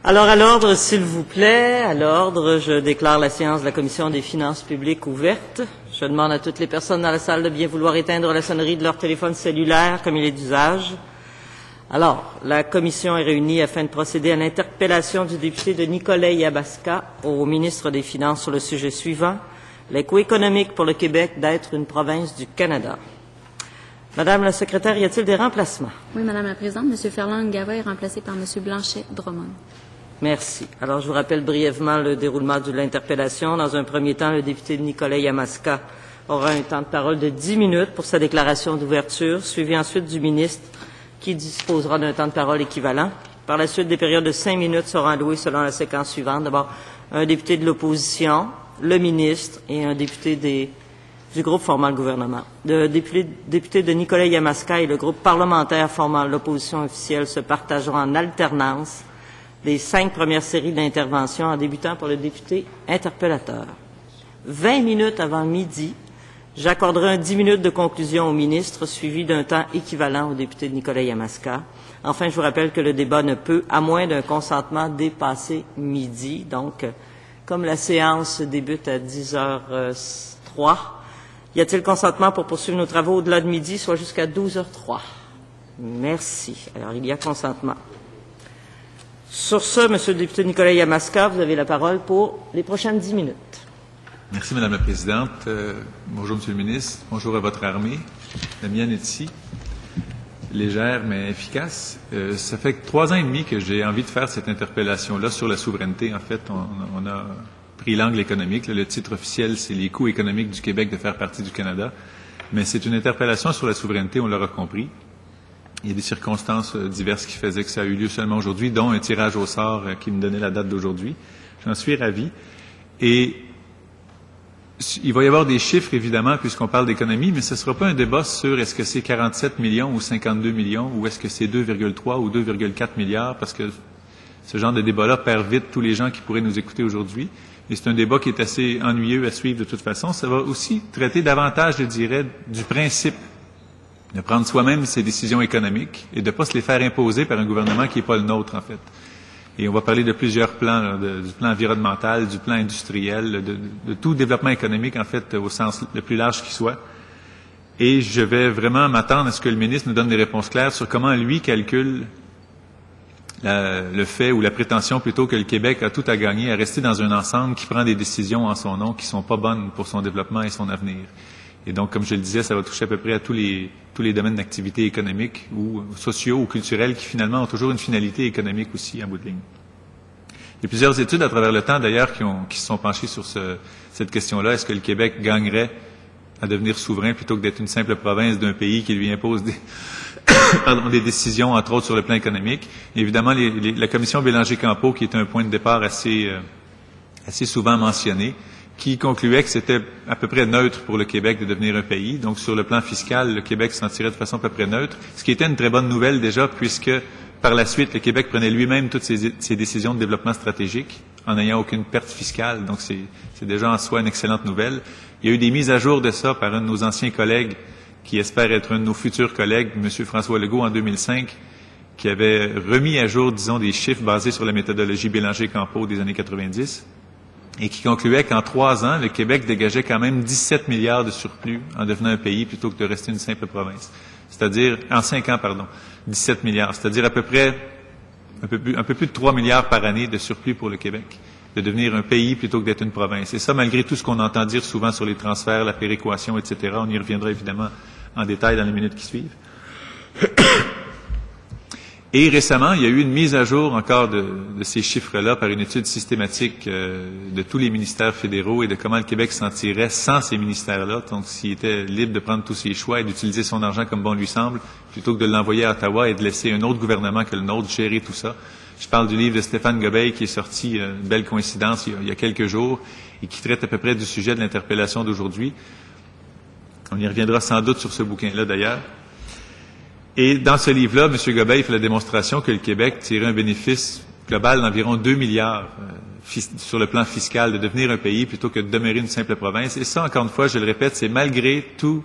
Alors, à l'ordre, s'il vous plaît, à l'ordre, je déclare la séance de la Commission des finances publiques ouverte. Je demande à toutes les personnes dans la salle de bien vouloir éteindre la sonnerie de leur téléphone cellulaire, comme il est d'usage. Alors, la Commission est réunie afin de procéder à l'interpellation du député de Nicolet Yamaska au ministre des Finances sur le sujet suivant, l'écho économique pour le Québec d'être une province du Canada. Madame la secrétaire, y a-t-il des remplacements? Oui, Madame la Présidente. M. Ferland-Ngava est remplacé par M. Blanchet-Drummond. Merci. Alors, je vous rappelle brièvement le déroulement de l'interpellation. Dans un premier temps, le député de Nicolet Yamaska aura un temps de parole de 10 minutes pour sa déclaration d'ouverture, suivi ensuite du ministre qui disposera d'un temps de parole équivalent. Par la suite, des périodes de 5 minutes seront allouées selon la séquence suivante. D'abord, un député de l'opposition, le ministre et un député du groupe formant le gouvernement. Le député de Nicolet Yamaska et le groupe parlementaire formant l'opposition officielle se partageront en alternance les 5 premières séries d'interventions en débutant pour le député interpellateur. 20 minutes avant midi, j'accorderai 10 minutes de conclusion au ministre, suivi d'un temps équivalent au député de Nicolet Yamaska. Enfin, je vous rappelle que le débat ne peut, à moins d'un consentement, dépasser midi. Donc, comme la séance débute à 10h03, y a-t-il consentement pour poursuivre nos travaux au-delà de midi, soit jusqu'à 12h03? Merci. Alors, il y a consentement. Sur ce, Monsieur le député Nicolet Yamaska, vous avez la parole pour les prochaines 10 minutes. Merci, Madame la Présidente. Bonjour, Monsieur le ministre. Bonjour à votre armée. La mienne est ici. Légère, mais efficace. Ça fait 3 ans et demi que j'ai envie de faire cette interpellation-là sur la souveraineté. En fait, on a pris l'angle économique. Le titre officiel, c'est les coûts économiques du Québec de faire partie du Canada. Mais c'est une interpellation sur la souveraineté, on l'aura compris. Il y a des circonstances diverses qui faisaient que ça a eu lieu seulement aujourd'hui, dont un tirage au sort qui me donnait la date d'aujourd'hui. J'en suis ravi. Et il va y avoir des chiffres, évidemment, puisqu'on parle d'économie, mais ce ne sera pas un débat sur est-ce que c'est 47 millions ou 52 millions, ou est-ce que c'est 2,3 ou 2,4 milliards, parce que ce genre de débat-là perd vite tous les gens qui pourraient nous écouter aujourd'hui. Et c'est un débat qui est assez ennuyeux à suivre de toute façon. Ça va aussi traiter davantage, je dirais, du principe de prendre soi-même ses décisions économiques et de ne pas se les faire imposer par un gouvernement qui n'est pas le nôtre, en fait. Et on va parler de plusieurs plans, là, du plan environnemental, du plan industriel, de tout développement économique, en fait, au sens le plus large qui soit. Et je vais vraiment m'attendre à ce que le ministre nous donne des réponses claires sur comment lui calcule le fait ou la prétention plutôt que le Québec a tout à gagner à rester dans un ensemble qui prend des décisions en son nom qui ne sont pas bonnes pour son développement et son avenir. Et donc, comme je le disais, ça va toucher à peu près à tous les domaines d'activité économique ou sociaux ou culturels qui finalement ont toujours une finalité économique aussi en bout de ligne. Il y a plusieurs études à travers le temps d'ailleurs qui se sont penchées sur cette question-là. Est-ce que le Québec gagnerait à devenir souverain plutôt que d'être une simple province d'un pays qui lui impose des décisions, entre autres sur le plan économique? Et évidemment, la commission Bélanger-Campeau, qui est un point de départ assez souvent mentionné, qui concluait que c'était à peu près neutre pour le Québec de devenir un pays. Donc, sur le plan fiscal, le Québec s'en tirait de façon à peu près neutre, ce qui était une très bonne nouvelle déjà, puisque par la suite, le Québec prenait lui-même toutes ses décisions de développement stratégique en n'ayant aucune perte fiscale. Donc, c'est déjà en soi une excellente nouvelle. Il y a eu des mises à jour de ça par un de nos anciens collègues, qui espère être un de nos futurs collègues, M. François Legault, en 2005, qui avait remis à jour, disons, des chiffres basés sur la méthodologie Bélanger-Campeau des années 90. Et qui concluait qu'en 3 ans, le Québec dégageait quand même 17 milliards de surplus en devenant un pays plutôt que de rester une simple province. C'est-à-dire, en 5 ans, 17 milliards. C'est-à-dire à peu près un peu plus de 3 milliards par année de surplus pour le Québec, de devenir un pays plutôt que d'être une province. Et ça, malgré tout ce qu'on entend dire souvent sur les transferts, la péréquation, etc. On y reviendra évidemment en détail dans les minutes qui suivent. Et récemment, il y a eu une mise à jour encore de ces chiffres-là par une étude systématique de tous les ministères fédéraux et de comment le Québec s'en tirait sans ces ministères-là. Donc, s'il était libre de prendre tous ses choix et d'utiliser son argent comme bon lui semble, plutôt que de l'envoyer à Ottawa et de laisser un autre gouvernement que le nôtre gérer tout ça. Je parle du livre de Stéphane Gobeil qui est sorti, une belle coïncidence, il y a quelques jours, et qui traite à peu près du sujet de l'interpellation d'aujourd'hui. On y reviendra sans doute sur ce bouquin-là, d'ailleurs. Et dans ce livre-là, M. Gobeil fait la démonstration que le Québec tirait un bénéfice global d'environ 2 milliards sur le plan fiscal de devenir un pays plutôt que de demeurer une simple province. Et ça, encore une fois, je le répète, c'est malgré toutes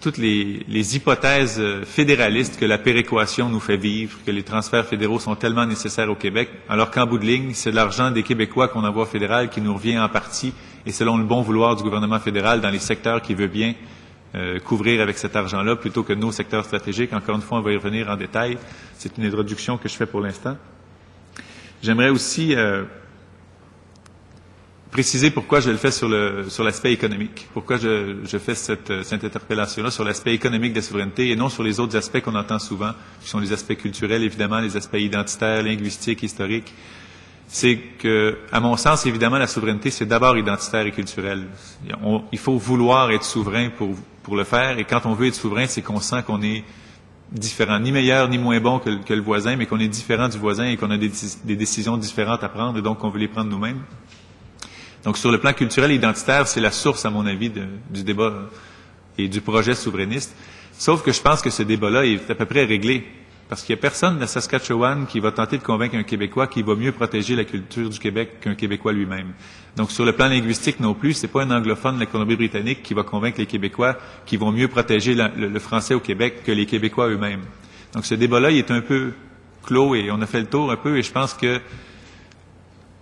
toutes les hypothèses fédéralistes que la péréquation nous fait vivre, que les transferts fédéraux sont tellement nécessaires au Québec, alors qu'en bout de ligne, c'est l'argent des Québécois qu'on envoie au fédéral qui nous revient en partie, et selon le bon vouloir du gouvernement fédéral, dans les secteurs qu'il veut bien couvrir avec cet argent-là, plutôt que nos secteurs stratégiques. Encore une fois, on va y revenir en détail. C'est une introduction que je fais pour l'instant. J'aimerais aussi préciser pourquoi je le fais sur l'aspect économique. Pourquoi je fais cette interpellation-là sur l'aspect économique de la souveraineté et non sur les autres aspects qu'on entend souvent, qui sont les aspects culturels, évidemment, les aspects identitaires, linguistiques, historiques. C'est que, à mon sens, évidemment, la souveraineté, c'est d'abord identitaire et culturel. Il faut vouloir être souverain pour le faire, et quand on veut être souverain, c'est qu'on sent qu'on est différent, ni meilleur ni moins bon que le voisin, mais qu'on est différent du voisin et qu'on a des décisions différentes à prendre, et donc on veut les prendre nous-mêmes. Donc, sur le plan culturel et identitaire, c'est la source, à mon avis, du débat et du projet souverainiste. Sauf que je pense que ce débat-là est à peu près réglé. Parce qu'il n'y a personne de Saskatchewan qui va tenter de convaincre un Québécois qu'il va mieux protéger la culture du Québec qu'un Québécois lui-même. Donc, sur le plan linguistique non plus, c'est pas un anglophone de la Colombie-Britannique qui va convaincre les Québécois qu'ils vont mieux protéger le français au Québec que les Québécois eux-mêmes. Donc, ce débat-là, il est un peu clos et on a fait le tour un peu, et je pense que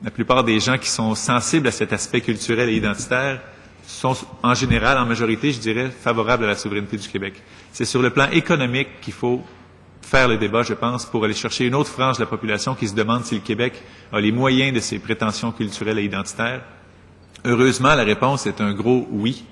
la plupart des gens qui sont sensibles à cet aspect culturel et identitaire sont, en général, en majorité, je dirais, favorables à la souveraineté du Québec. C'est sur le plan économique qu'il faut faire le débat, je pense, pour aller chercher une autre frange de la population qui se demande si le Québec a les moyens de ses prétentions culturelles et identitaires. Heureusement, la réponse est un gros oui.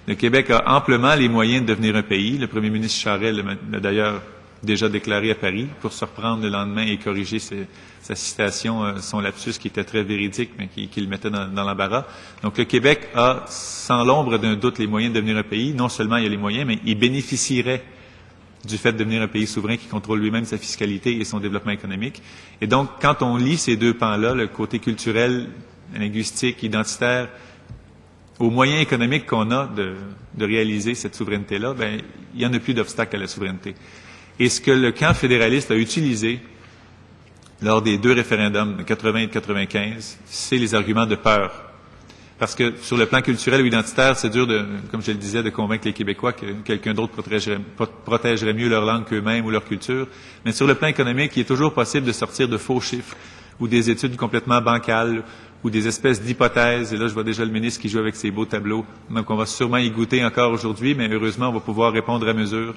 Le Québec a amplement les moyens de devenir un pays. Le premier ministre Charest l'a d'ailleurs déjà déclaré à Paris, pour se reprendre le lendemain et corriger sa citation, son lapsus qui était très véridique, mais qui le mettait dans l'embarras. Donc le Québec a, sans l'ombre d'un doute, les moyens de devenir un pays. Non seulement il a les moyens, mais il bénéficierait du fait de devenir un pays souverain qui contrôle lui-même sa fiscalité et son développement économique. Et donc, quand on lit ces deux pans-là, le côté culturel, linguistique, identitaire, aux moyens économiques qu'on a de réaliser cette souveraineté-là, ben, il n'y en a plus d'obstacle à la souveraineté. Et ce que le camp fédéraliste a utilisé lors des deux référendums de 80 et de 95, c'est les arguments de peur. Parce que sur le plan culturel ou identitaire, c'est dur, comme je le disais, de convaincre les Québécois que quelqu'un d'autre protégerait mieux leur langue qu'eux-mêmes ou leur culture. Mais sur le plan économique, il est toujours possible de sortir de faux chiffres ou des études complètement bancales ou des espèces d'hypothèses. Et là, je vois déjà le ministre qui joue avec ses beaux tableaux. Donc, on va sûrement y goûter encore aujourd'hui, mais heureusement, on va pouvoir répondre à mesure.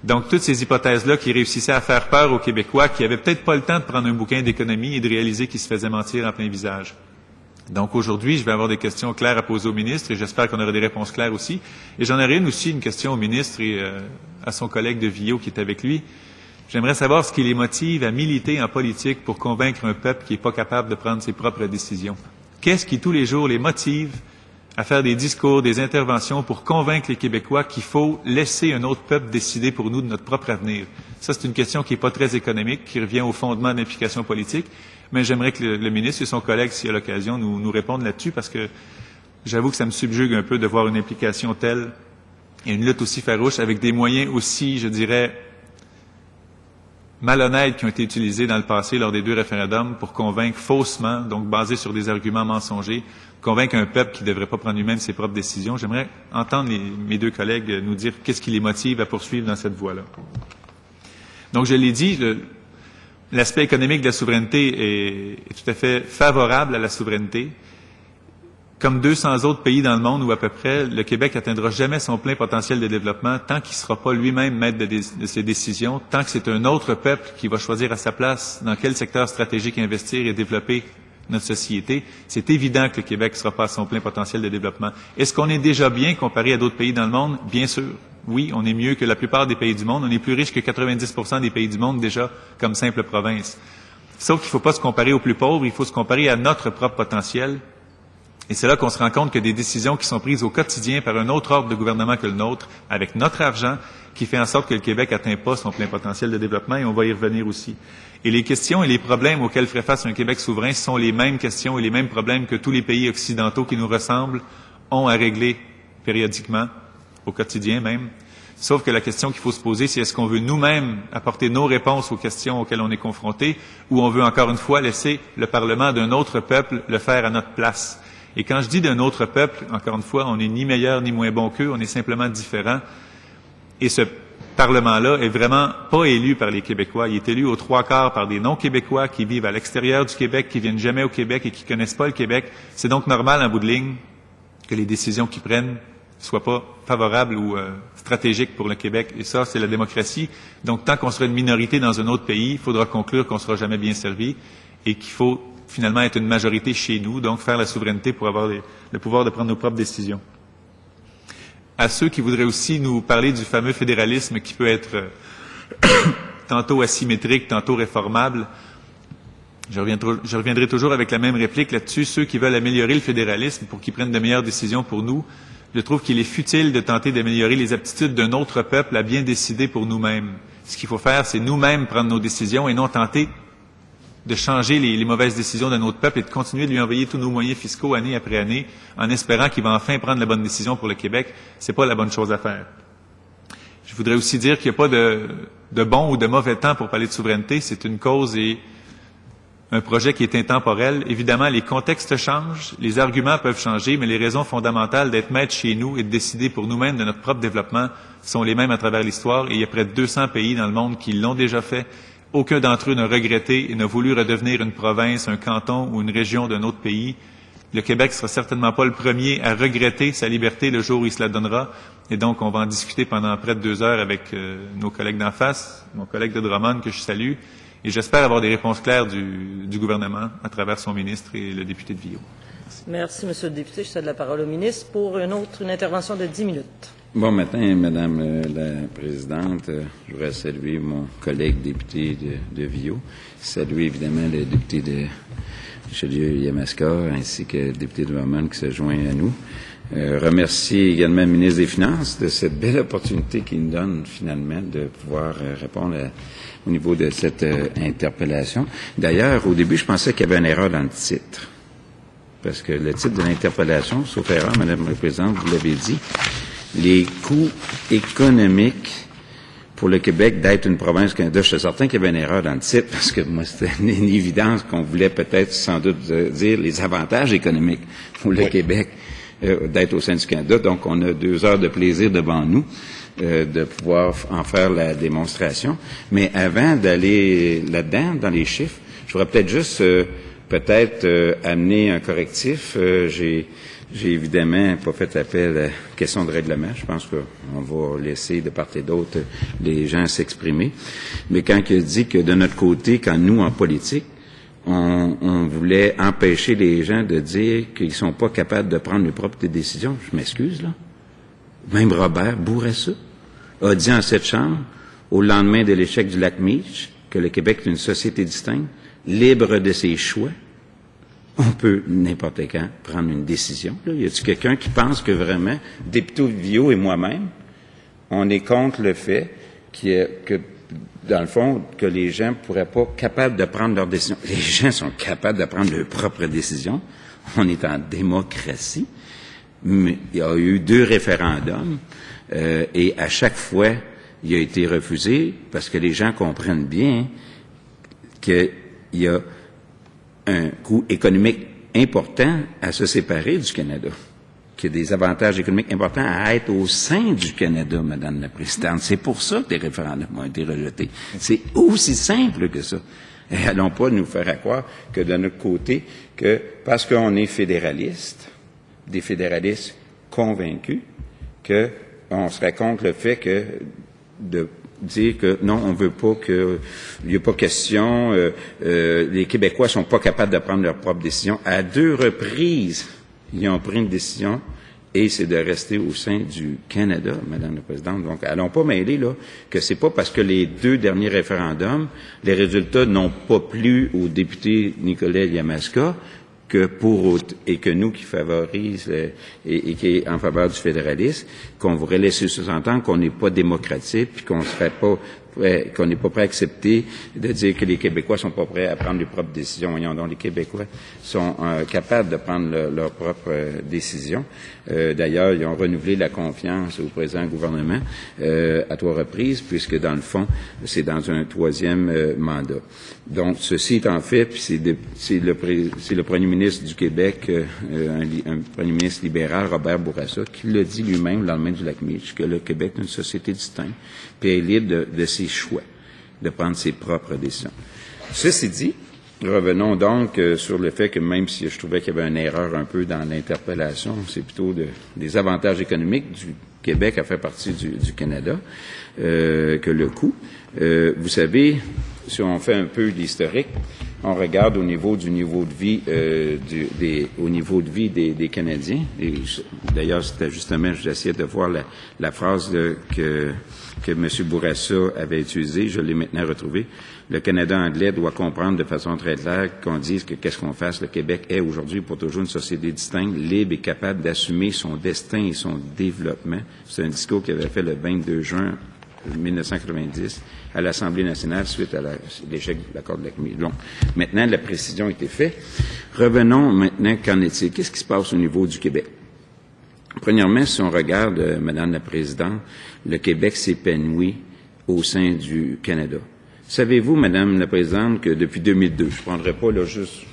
Donc, toutes ces hypothèses-là qui réussissaient à faire peur aux Québécois qui n'avaient peut-être pas le temps de prendre un bouquin d'économie et de réaliser qu'ils se faisaient mentir en plein visage. Donc, aujourd'hui, je vais avoir des questions claires à poser au ministre et j'espère qu'on aura des réponses claires aussi. Et j'en aurai une question au ministre et à son collègue de Vio qui est avec lui. J'aimerais savoir ce qui les motive à militer en politique pour convaincre un peuple qui n'est pas capable de prendre ses propres décisions. Qu'est-ce qui, tous les jours, les motive à faire des discours, des interventions pour convaincre les Québécois qu'il faut laisser un autre peuple décider pour nous de notre propre avenir? Ça, c'est une question qui n'est pas très économique, qui revient au fondement de l'implication politique, mais j'aimerais que le ministre et son collègue, s'il y a l'occasion, nous répondent là-dessus, parce que j'avoue que ça me subjugue un peu de voir une implication telle et une lutte aussi farouche avec des moyens aussi, je dirais, malhonnêtes qui ont été utilisés dans le passé lors des deux référendums pour convaincre faussement, donc basés sur des arguments mensongers, convaincre un peuple qui ne devrait pas prendre lui-même ses propres décisions. J'aimerais entendre mes deux collègues nous dire qu'est-ce qui les motive à poursuivre dans cette voie-là. Donc, je l'ai dit, l'aspect économique de la souveraineté est tout à fait favorable à la souveraineté. Comme 200 autres pays dans le monde où à peu près le Québec n'atteindra jamais son plein potentiel de développement tant qu'il ne sera pas lui-même maître de ses décisions, tant que c'est un autre peuple qui va choisir à sa place dans quel secteur stratégique investir et développer notre société, c'est évident que le Québec ne sera pas à son plein potentiel de développement. Est-ce qu'on est déjà bien comparé à d'autres pays dans le monde? Bien sûr. Oui, on est mieux que la plupart des pays du monde. On est plus riche que 90% des pays du monde déjà comme simple province. Sauf qu'il ne faut pas se comparer aux plus pauvres, il faut se comparer à notre propre potentiel. Et c'est là qu'on se rend compte que des décisions qui sont prises au quotidien par un autre ordre de gouvernement que le nôtre, avec notre argent, qui fait en sorte que le Québec n'atteint pas son plein potentiel de développement, et on va y revenir aussi. Et les questions et les problèmes auxquels ferait face un Québec souverain sont les mêmes questions et les mêmes problèmes que tous les pays occidentaux qui nous ressemblent ont à régler périodiquement, au quotidien même. Sauf que la question qu'il faut se poser, c'est est-ce qu'on veut nous-mêmes apporter nos réponses aux questions auxquelles on est confronté, ou on veut encore une fois laisser le Parlement d'un autre peuple le faire à notre place. Et quand je dis d'un autre peuple, encore une fois, on n'est ni meilleur ni moins bon qu'eux, on est simplement différent. Et ce Parlement-là est vraiment pas élu par les Québécois. Il est élu aux 3/4 par des non-Québécois qui vivent à l'extérieur du Québec, qui viennent jamais au Québec et qui connaissent pas le Québec. C'est donc normal, en bout de ligne, que les décisions qu'ils prennent soient pas favorables ou stratégiques pour le Québec. Et ça, c'est la démocratie. Donc, tant qu'on sera une minorité dans un autre pays, il faudra conclure qu'on sera jamais bien servi et qu'il faut finalement être une majorité chez nous, donc faire la souveraineté pour avoir le pouvoir de prendre nos propres décisions. À ceux qui voudraient aussi nous parler du fameux fédéralisme qui peut être tantôt asymétrique, tantôt réformable, je reviendrai toujours avec la même réplique là-dessus. Ceux qui veulent améliorer le fédéralisme pour qu'ils prennent de meilleures décisions pour nous, je trouve qu'il est futile de tenter d'améliorer les aptitudes d'un autre peuple à bien décider pour nous-mêmes. Ce qu'il faut faire, c'est nous-mêmes prendre nos décisions et non tenter de changer les mauvaises décisions de notre peuple et de continuer de lui envoyer tous nos moyens fiscaux année après année en espérant qu'il va enfin prendre la bonne décision pour le Québec. C'est pas la bonne chose à faire. Je voudrais aussi dire qu'il n'y a pas de bon ou de mauvais temps pour parler de souveraineté. C'est une cause et un projet qui est intemporel. Évidemment, les contextes changent, les arguments peuvent changer, mais les raisons fondamentales d'être maître chez nous et de décider pour nous-mêmes de notre propre développement sont les mêmes à travers l'histoire. Et il y a près de 200 pays dans le monde qui l'ont déjà fait. Aucun d'entre eux n'a regretté et n'a voulu redevenir une province, un canton ou une région d'un autre pays. Le Québec sera certainement pas le premier à regretter sa liberté le jour où il se la donnera. Et donc, on va en discuter pendant près de 2 heures avec nos collègues d'en face, mon collègue de Drummond que je salue. Et j'espère avoir des réponses claires du gouvernement à travers son ministre et le député de Viau. Merci, Monsieur le député. Je cède la parole au ministre pour une intervention de 10 minutes. Bon matin, Madame la Présidente. Je voudrais saluer mon collègue député de Viau, saluer évidemment le député de Richelieu-Yamaska, ainsi que le député de Vermont qui se joint à nous. Remercier également le ministre des Finances de cette belle opportunité qu'il nous donne finalement de pouvoir répondre au niveau de cette interpellation. D'ailleurs, au début, je pensais qu'il y avait une erreur dans le titre. Parce que le titre de l'interpellation, sauf erreur, Madame la Présidente, vous l'avez dit, les coûts économiques pour le Québec d'être une province du Canada. Je suis certain qu'il y avait une erreur dans le titre, parce que moi, c'était une évidence qu'on voulait peut-être sans doute dire les avantages économiques pour le Québec d'être au sein du Canada. Donc, on a 2 heures de plaisir devant nous de pouvoir en faire la démonstration. Mais avant d'aller là-dedans, dans les chiffres, je voudrais peut-être juste amener un correctif. J'ai évidemment pas fait appel à question de règlement. Je pense qu'on va laisser de part et d'autre les gens s'exprimer. Mais quand il dit que de notre côté, quand nous, en politique, on voulait empêcher les gens de dire qu'ils sont pas capables de prendre leurs propres décisions, je m'excuse, là. Même Robert Bourassa a dit en cette chambre, au lendemain de l'échec du lac Meech, que le Québec est une société distincte, libre de ses choix. On peut, n'importe quand, prendre une décision. Là, y a-t-il quelqu'un qui pense que vraiment, député Viau et moi-même, on est contre le fait que, dans le fond, que les gens ne pourraient pas capables de prendre leurs décisions. Les gens sont capables de prendre leurs propres décisions. On est en démocratie. Mais il y a eu 2 référendums et à chaque fois, il a été refusé parce que les gens comprennent bien qu'il y a un coût économique important à se séparer du Canada, qu'il y a des avantages économiques importants à être au sein du Canada, Madame la Présidente. C'est pour ça que les référendums ont été rejetés. C'est aussi simple que ça. Et allons pas nous faire croire que de notre côté, que parce qu'on est fédéraliste, des fédéralistes convaincus, qu'on serait contre le fait que de dire que non, on veut pas que il n'y a pas question, les Québécois sont pas capables de prendre leurs propres décisions. À 2 reprises, ils ont pris une décision et c'est de rester au sein du Canada, Madame la Présidente. Donc, allons pas mêler là que c'est pas parce que les 2 derniers référendums, les résultats n'ont pas plu au député Nicolas Yamaska et que nous qui favorise et qui est en faveur du fédéralisme, qu'on voudrait laisser sous-entendre qu'on n'est pas démocratique puis qu'on serait pas prêt à accepter de dire que les Québécois sont pas prêts à prendre leurs propres décisions. Voyons donc, les Québécois sont capables de prendre leurs propres décisions. D'ailleurs, ils ont renouvelé la confiance au présent gouvernement à 3 reprises, puisque dans le fond, c'est dans un 3e mandat. Donc, ceci étant fait, puis c'est le premier ministre du Québec, un premier ministre libéral, Robert Bourassa, qui l'a dit lui-même le lendemain du lac Meech, que le Québec est une société distincte, puis est libre de ses choix, de prendre ses propres décisions. Ceci dit, revenons donc sur le fait que même si je trouvais qu'il y avait une erreur un peu dans l'interpellation, c'est plutôt des avantages économiques du Québec à faire partie du Canada que le coût. Vous savez, si on fait un peu d'historique, on regarde au niveau du niveau de vie des Canadiens. D'ailleurs, c'était justement, j'essayais de voir la phrase que M. Bourassa avait utilisée, je l'ai maintenant retrouvée. Le Canada anglais doit comprendre de façon très claire qu'on dise que qu'est-ce qu'on fasse. Le Québec est aujourd'hui pour toujours une société distincte, libre et capable d'assumer son destin et son développement. C'est un discours qu'il avait fait le 22 juin 1990 à l'Assemblée nationale suite à l'échec de l'accord de lac Meech. Donc, maintenant, la précision a été faite. Revenons maintenant, qu'en est-il? Qu'est-ce qui se passe au niveau du Québec? Premièrement, si on regarde, Madame la Présidente, le Québec s'épanouit au sein du Canada. Savez-vous, Madame la Présidente, que depuis 2002, je ne prendrai pas là juste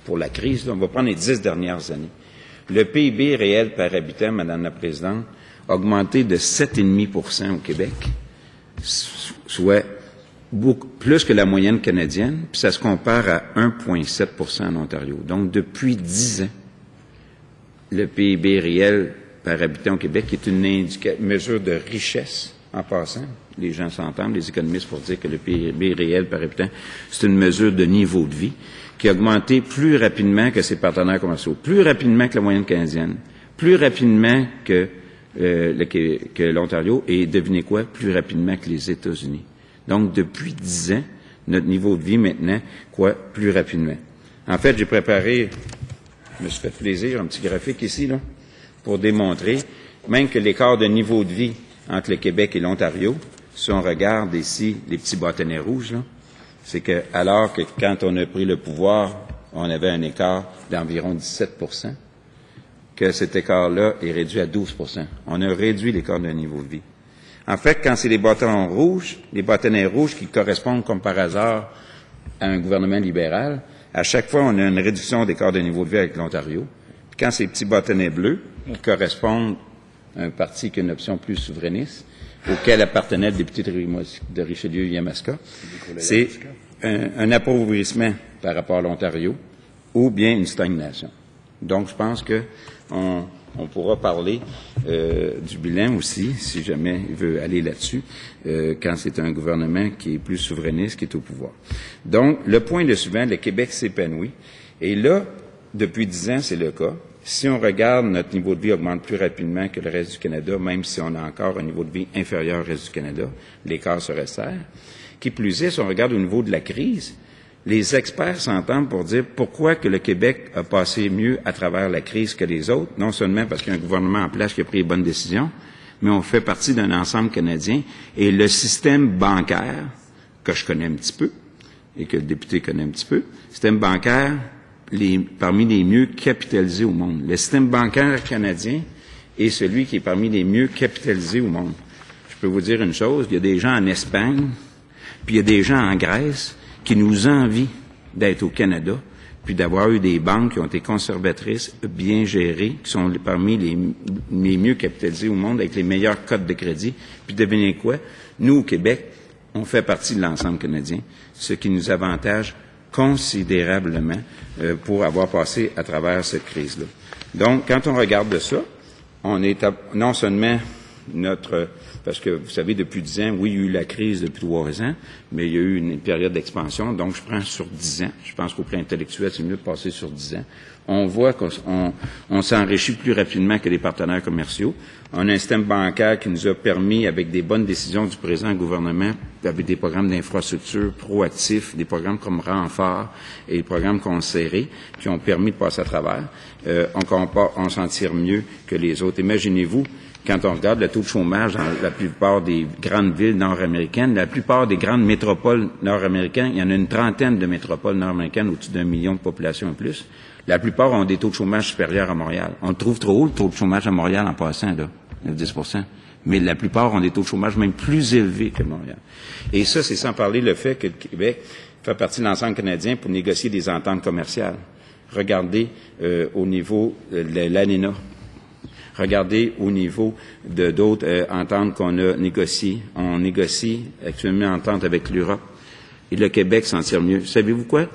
pour la crise, là, on va prendre les 10 dernières années, le PIB réel par habitant, Madame la Présidente, a augmenté de 7,5% au Québec, soit beaucoup plus que la moyenne canadienne, puis ça se compare à 1,7% en Ontario. Donc, depuis 10 ans, le PIB réel par habitant au Québec est une mesure de richesse, en passant. Les gens s'entendent, les économistes, pour dire que le PIB réel par habitant, c'est une mesure de niveau de vie qui a augmenté plus rapidement que ses partenaires commerciaux, plus rapidement que la moyenne canadienne, plus rapidement que l'Ontario et, devinez quoi, plus rapidement que les États-Unis. Donc, depuis 10 ans, notre niveau de vie maintenant, plus rapidement. En fait, j'ai préparé, je me suis fait plaisir, un petit graphique ici, là, pour démontrer, même que l'écart de niveau de vie entre le Québec et l'Ontario, si on regarde ici les petits bâtonnets rouges, là, c'est que, alors que quand on a pris le pouvoir, on avait un écart d'environ 17%, que cet écart-là est réduit à 12%. On a réduit l'écart d'un niveau de vie. En fait, quand c'est les bâtonnets rouges qui correspondent comme par hasard à un gouvernement libéral, à chaque fois, on a une réduction d'écart de niveau de vie avec l'Ontario. Puis quand c'est les petits bâtonnets bleus qui correspondent à un parti qui a une option plus souverainiste, auquel appartenait le député de Richelieu-Yamaska, c'est un appauvrissement par rapport à l'Ontario ou bien une stagnation. Donc, je pense que on pourra parler du bilan aussi, si jamais il veut aller là-dessus, quand c'est un gouvernement qui est plus souverainiste, qui est au pouvoir. Donc, le point le suivant, le Québec s'épanouit. Et là, depuis 10 ans, c'est le cas. Si on regarde, notre niveau de vie augmente plus rapidement que le reste du Canada, même si on a encore un niveau de vie inférieur au reste du Canada. L'écart se resserre. Qui plus est, si on regarde au niveau de la crise, les experts s'entendent pour dire pourquoi que le Québec a passé mieux à travers la crise que les autres, non seulement parce qu'il y a un gouvernement en place qui a pris les bonnes décisions, mais on fait partie d'un ensemble canadien et le système bancaire, que je connais un petit peu et que le député connaît un petit peu, le système bancaire, parmi les mieux capitalisés au monde. Le système bancaire canadien est celui qui est parmi les mieux capitalisés au monde. Je peux vous dire une chose, il y a des gens en Espagne, puis il y a des gens en Grèce qui nous envient d'être au Canada, puis d'avoir eu des banques qui ont été conservatrices, bien gérées, qui sont parmi les mieux capitalisées au monde, avec les meilleurs cotes de crédit. Puis devinez quoi? Nous, au Québec, on fait partie de l'ensemble canadien, ce qui nous avantage considérablement pour avoir passé à travers cette crise-là. Donc, quand on regarde ça, on est non seulement parce que, vous savez, depuis 10 ans, oui, il y a eu la crise depuis 3 ans, mais il y a eu une période d'expansion, donc je prends sur 10 ans. Je pense qu'au plan intellectuel, c'est mieux de passer sur 10 ans. On voit qu'on s'enrichit plus rapidement que les partenaires commerciaux. On a un système bancaire qui nous a permis, avec des bonnes décisions du présent gouvernement, avec des programmes d'infrastructure proactifs, des programmes comme Renfort et des programmes Conserré, qui ont permis de passer à travers. On s'en tire mieux que les autres. Imaginez-vous Quand on regarde le taux de chômage dans la plupart des grandes villes nord-américaines, la plupart des grandes métropoles nord-américaines, il y en a une trentaine de métropoles nord-américaines au-dessus d'1 million de population et plus. La plupart ont des taux de chômage supérieurs à Montréal. On le trouve trop haut, le taux de chômage à Montréal en passant, là, 10%. Mais la plupart ont des taux de chômage même plus élevés que Montréal. Et ça, c'est sans parler le fait que le Québec fait partie de l'ensemble canadien pour négocier des ententes commerciales. Regardez au niveau de l'ANENA. Regardez au niveau de d'autres ententes qu'on a négociées. On négocie actuellement une entente avec l'Europe. Et le Québec s'en tire mieux. Savez-vous quoi?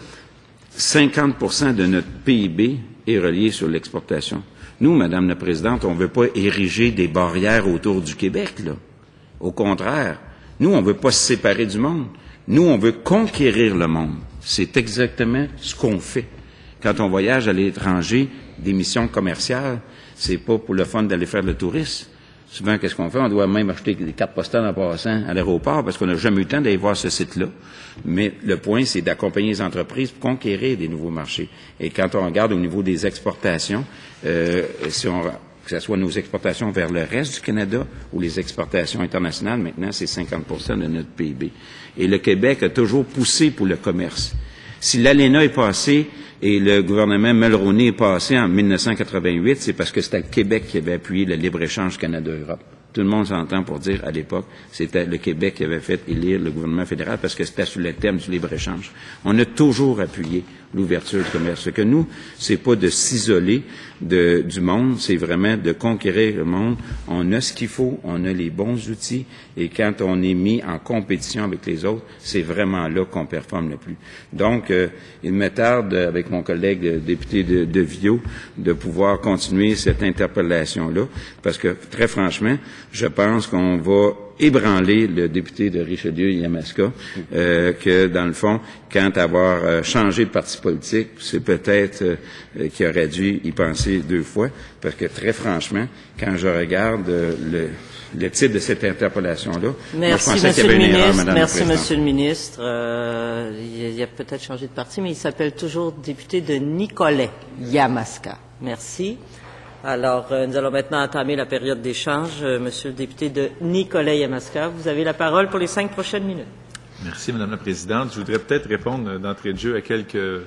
50% de notre PIB est relié sur l'exportation. Nous, Madame la Présidente, on ne veut pas ériger des barrières autour du Québec, là. Au contraire, nous, on ne veut pas se séparer du monde. Nous, on veut conquérir le monde. C'est exactement ce qu'on fait. Quand on voyage à l'étranger, des missions commerciales, c'est pas pour le fun d'aller faire le tourisme. Souvent, qu'est-ce qu'on fait? On doit même acheter des cartes postales en passant à l'aéroport parce qu'on n'a jamais eu le temps d'aller voir ce site-là. Mais le point, c'est d'accompagner les entreprises pour conquérir des nouveaux marchés. Et quand on regarde au niveau des exportations, que ce soit nos exportations vers le reste du Canada ou les exportations internationales, maintenant, c'est 50% de notre PIB. Et le Québec a toujours poussé pour le commerce. Si l'ALENA est passé et le gouvernement Mulroney est passé en 1988, c'est parce que c'était le Québec qui avait appuyé le libre-échange Canada-Europe. Tout le monde s'entend pour dire, à l'époque, c'était le Québec qui avait fait élire le gouvernement fédéral parce que c'était sur le thème du libre-échange. On a toujours appuyé l'ouverture du commerce. Ce que nous, c'est pas de s'isoler du monde, c'est vraiment de conquérir le monde. On a ce qu'il faut, on a les bons outils, et quand on est mis en compétition avec les autres, c'est vraiment là qu'on performe le plus. Donc, il me tarde, avec mon collègue député de Viau, de pouvoir continuer cette interpellation-là, parce que, très franchement, je pense qu'on va ébranler le député de Richelieu-Yamaska, que, dans le fond, quand avoir changé de parti politique, c'est peut-être qu'il aurait dû y penser 2 fois, parce que, très franchement, quand je regarde le titre de cette interpellation-là, merci, moi, je pensais qu'il y avait une erreur, Madame la Présidente. Monsieur le ministre. Il a peut-être changé de parti, mais il s'appelle toujours député de Nicolet-Yamaska. Merci. Alors, nous allons maintenant entamer la période d'échange. Monsieur le député de Nicolet-Yamaska, vous avez la parole pour les 5 prochaines minutes. Merci, Madame la Présidente. Je voudrais peut-être répondre d'entrée de jeu à quelques...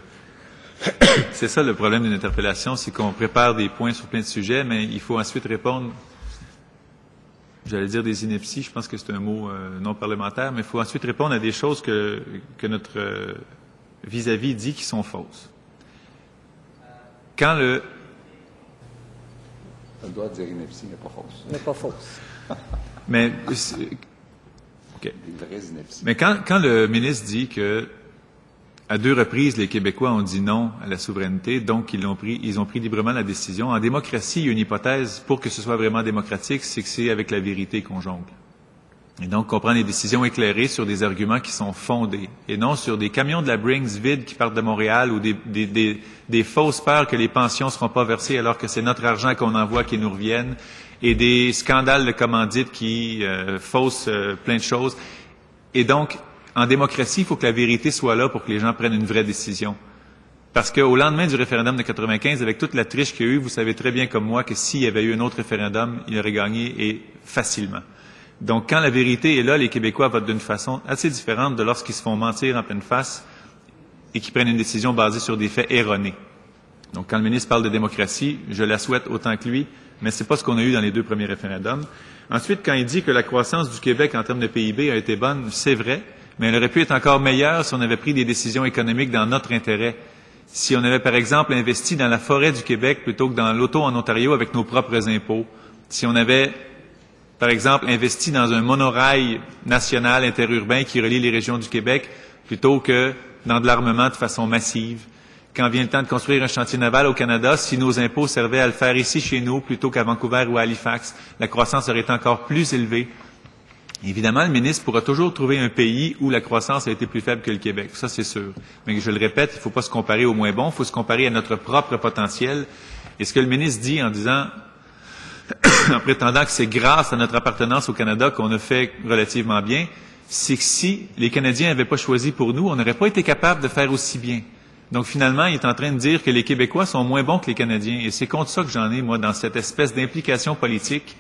C'est ça le problème d'une interpellation, c'est qu'on prépare des points sur plein de sujets, mais il faut ensuite répondre, j'allais dire des inepties, je pense que c'est un mot non parlementaire, mais il faut ensuite répondre à des choses que notre vis-à-vis dit qui sont fausses. Quand le... On doit dire ineptie, mais pas fausse. Mais pas fausse. Mais... OK. Des vraies inepties. Mais quand le ministre dit que à 2 reprises, les Québécois ont dit non à la souveraineté, donc ils ont pris librement la décision. En démocratie, il y a une hypothèse, pour que ce soit vraiment démocratique, c'est que c'est avec la vérité qu'on jongle. Et donc, qu'on prend des décisions éclairées sur des arguments qui sont fondés, et non sur des camions de la Brinks vides qui partent de Montréal ou des fausses peurs que les pensions ne seront pas versées alors que c'est notre argent qu'on envoie qui nous reviennent, et des scandales de commandites qui faussent plein de choses. Et donc, en démocratie, il faut que la vérité soit là pour que les gens prennent une vraie décision. Parce qu'au lendemain du référendum de 95, avec toute la triche qu'il y a eu, vous savez très bien comme moi que s'il y avait eu un autre référendum, il aurait gagné, et facilement. Donc, quand la vérité est là, les Québécois votent d'une façon assez différente de lorsqu'ils se font mentir en pleine face et qu'ils prennent une décision basée sur des faits erronés. Donc, quand le ministre parle de démocratie, je la souhaite autant que lui, mais c'est pas ce qu'on a eu dans les 2 premiers référendums. Ensuite, quand il dit que la croissance du Québec en termes de PIB a été bonne, c'est vrai, mais elle aurait pu être encore meilleure si on avait pris des décisions économiques dans notre intérêt. Si on avait, par exemple, investi dans la forêt du Québec plutôt que dans l'auto en Ontario avec nos propres impôts. Si on avait, par exemple, investi dans un monorail national interurbain qui relie les régions du Québec plutôt que dans de l'armement de façon massive. Quand vient le temps de construire un chantier naval au Canada, si nos impôts servaient à le faire ici chez nous plutôt qu'à Vancouver ou à Halifax, la croissance aurait été encore plus élevée. Évidemment, le ministre pourra toujours trouver un pays où la croissance a été plus faible que le Québec. Ça, c'est sûr. Mais je le répète, il ne faut pas se comparer au moins bon, il faut se comparer à notre propre potentiel. Et ce que le ministre dit en disant, en prétendant que c'est grâce à notre appartenance au Canada qu'on a fait relativement bien, c'est que si les Canadiens n'avaient pas choisi pour nous, on n'aurait pas été capable de faire aussi bien. Donc, finalement, il est en train de dire que les Québécois sont moins bons que les Canadiens. Et c'est contre ça que j'en ai, moi, dans cette espèce d'implication politique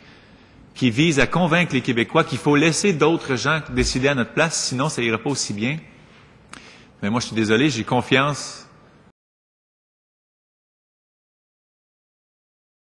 qui vise à convaincre les Québécois qu'il faut laisser d'autres gens décider à notre place, sinon ça ira pas aussi bien. Mais moi, je suis désolé, j'ai confiance